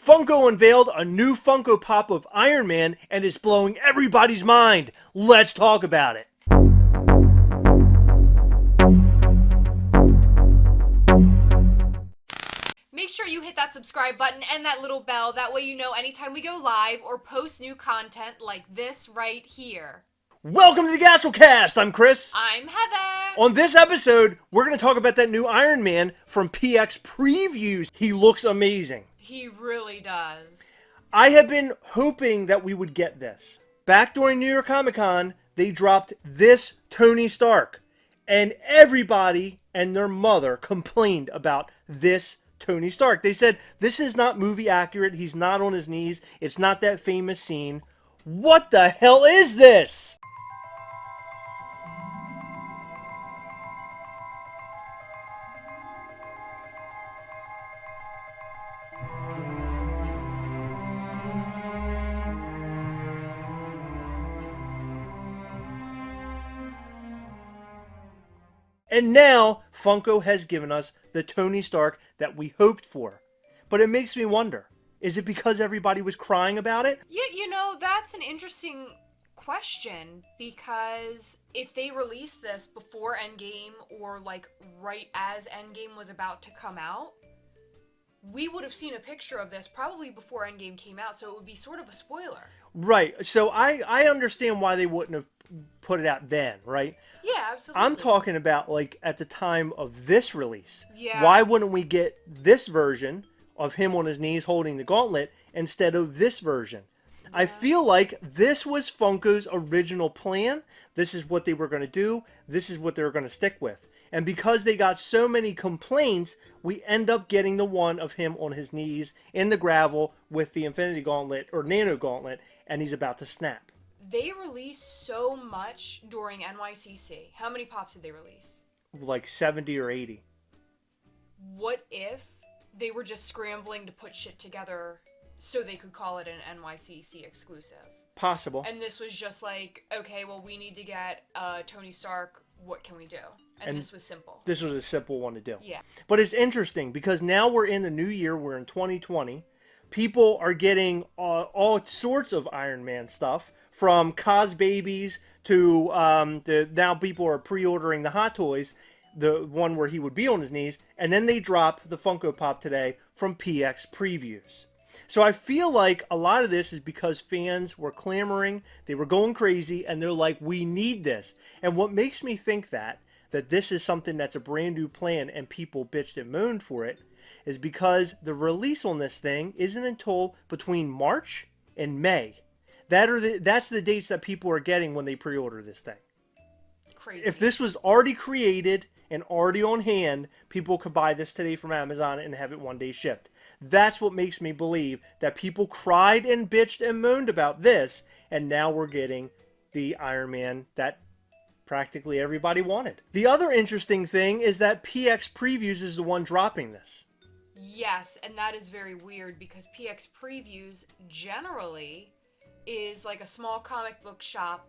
Funko unveiled a new Funko Pop of Iron Man and it's blowing everybody's mind. Let's talk about it. Make sure you hit that subscribe button and that little bell. That way you know anytime we go live or post new content like this right here. Welcome to the Gastlecast. I'm Chris. I'm Heather. On this episode, we're going to talk about that new Iron Man from PX Previews. He looks amazing. He really does. I have been hoping that we would get this. Back during New York Comic Con, they dropped this Tony Stark. And everybody and their mother complained about this Tony Stark. They said, this is not movie accurate. He's not on his knees. It's not that famous scene. What the hell is this? And now, Funko has given us the Tony Stark that we hoped for. But it makes me wonder, is it because everybody was crying about it? Yeah, you know, that's an interesting question, because if they released this before Endgame or like right as Endgame was about to come out, we would have seen a picture of this probably before Endgame came out, so it would be sort of a spoiler. Right, so I understand why they wouldn't have put it out then, right? Yeah, absolutely. I'm talking about like at the time of this release. Yeah. Why wouldn't we get this version of him on his knees holding the gauntlet instead of this version? Yeah. I feel like this was Funko's original plan. This is what they were going to do. This is what they were going to stick with. And because they got so many complaints, we end up getting the one of him on his knees in the gravel with the Infinity Gauntlet or Nano Gauntlet, and he's about to snap. They released so much during NYCC. How many pops did they release? Like 70 or 80. What if they were just scrambling to put shit together so they could call it an NYCC exclusive? Possible. And this was just like, okay, well, we need to get Tony Stark. What can we do? And this was simple. This was a simple one to do. Yeah. But it's interesting because now we're in the new year. We're in 2020. People are getting all sorts of Iron Man stuff. From Cos Babies to now people are pre-ordering the Hot Toys, the one where he would be on his knees, and then they drop the Funko Pop today from PX Previews. So I feel like a lot of this is because fans were clamoring, they were going crazy, and they're like, we need this. And what makes me think that this is something that's a brand new plan and people bitched and moaned for it, is because the release on this thing isn't until between March and May. That's the dates that people are getting when they pre-order this thing. Crazy. If this was already created and already on hand, people could buy this today from Amazon and have it one day shipped. That's what makes me believe that people cried and bitched and moaned about this, and now we're getting the Iron Man that practically everybody wanted. The other interesting thing is that PX Previews is the one dropping this. Yes, and that is very weird because PX Previews generally is like a small comic book shop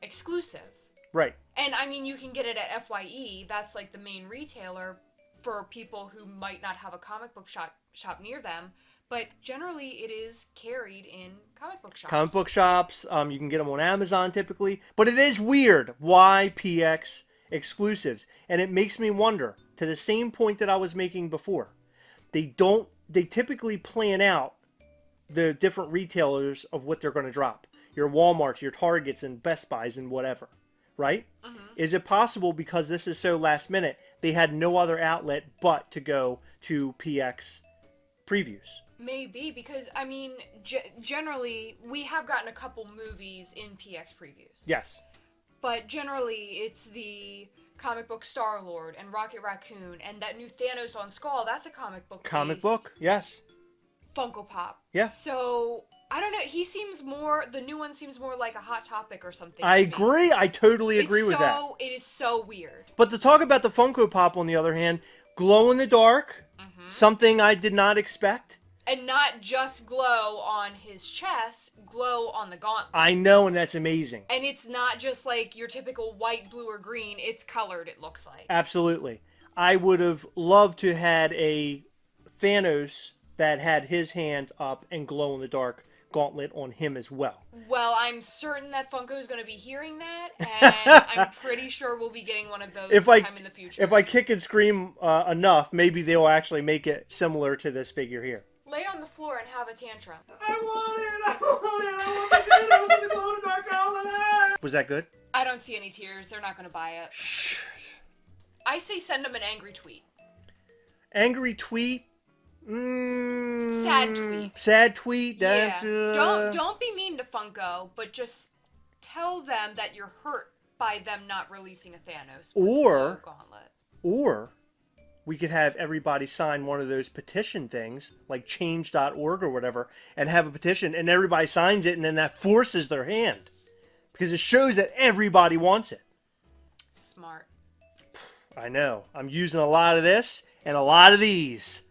exclusive. Right. And I mean, you can get it at FYE. That's like the main retailer for people who might not have a comic book shop near them. But generally, it is carried in comic book shops. Comic book shops. You can get them on Amazon typically. But it is weird. Why PX exclusives? And it makes me wonder, to the same point that I was making before. They typically plan out the different retailers of what they're going to drop. Your Walmarts, your Targets, and Best Buys, and whatever. Right? Mm-hmm. Is it possible, because this is so last minute, they had no other outlet but to go to PX Previews? Maybe, because, I mean, generally, we have gotten a couple movies in PX Previews. Yes. But generally, it's the comic book Star-Lord and Rocket Raccoon and that new Thanos on Skull. That's a comic book. Comic book, yes. Funko Pop. Yeah. So, I don't know. The new one seems more like a Hot Topic or something. I agree. I totally agree with that. It is so weird. But to talk about the Funko Pop, on the other hand, glow in the dark, something I did not expect. And not just glow on his chest, glow on the gauntlet. I know, and that's amazing. And it's not just like your typical white, blue, or green. It's colored, it looks like. Absolutely. I would have loved to had a Thanos that had his hands up and glow-in-the-dark gauntlet on him as well. Well, I'm certain that Funko is going to be hearing that, and I'm pretty sure we'll be getting one of those sometime in the future. If I kick and scream enough, maybe they'll actually make it similar to this figure here. Lay on the floor and have a tantrum. I want it! I want it! I want my potatoes in the glow-in-the-dark gauntlet! Was that good? I don't see any tears. They're not going to buy it. I say send them an angry tweet. Angry tweet? Sad tweet. Sad tweet? Yeah. Don't be mean to Funko, but just tell them that you're hurt by them not releasing a Thanos gauntlet. Or we could have everybody sign one of those petition things, like change.org or whatever, and have a petition, and everybody signs it, and then that forces their hand. Because it shows that everybody wants it. Smart. I know. I'm using a lot of this and a lot of these.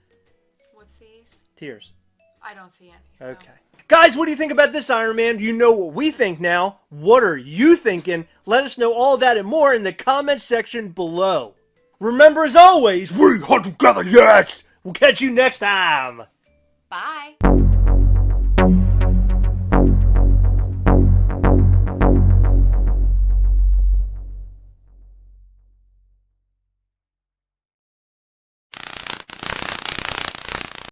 What's these? Tears. I don't see any. So. Okay. Guys, what do you think about this Iron Man? You know what we think now. What are you thinking? Let us know all that and more in the comment section below. Remember, as always, we are together, yes! We'll catch you next time. Bye.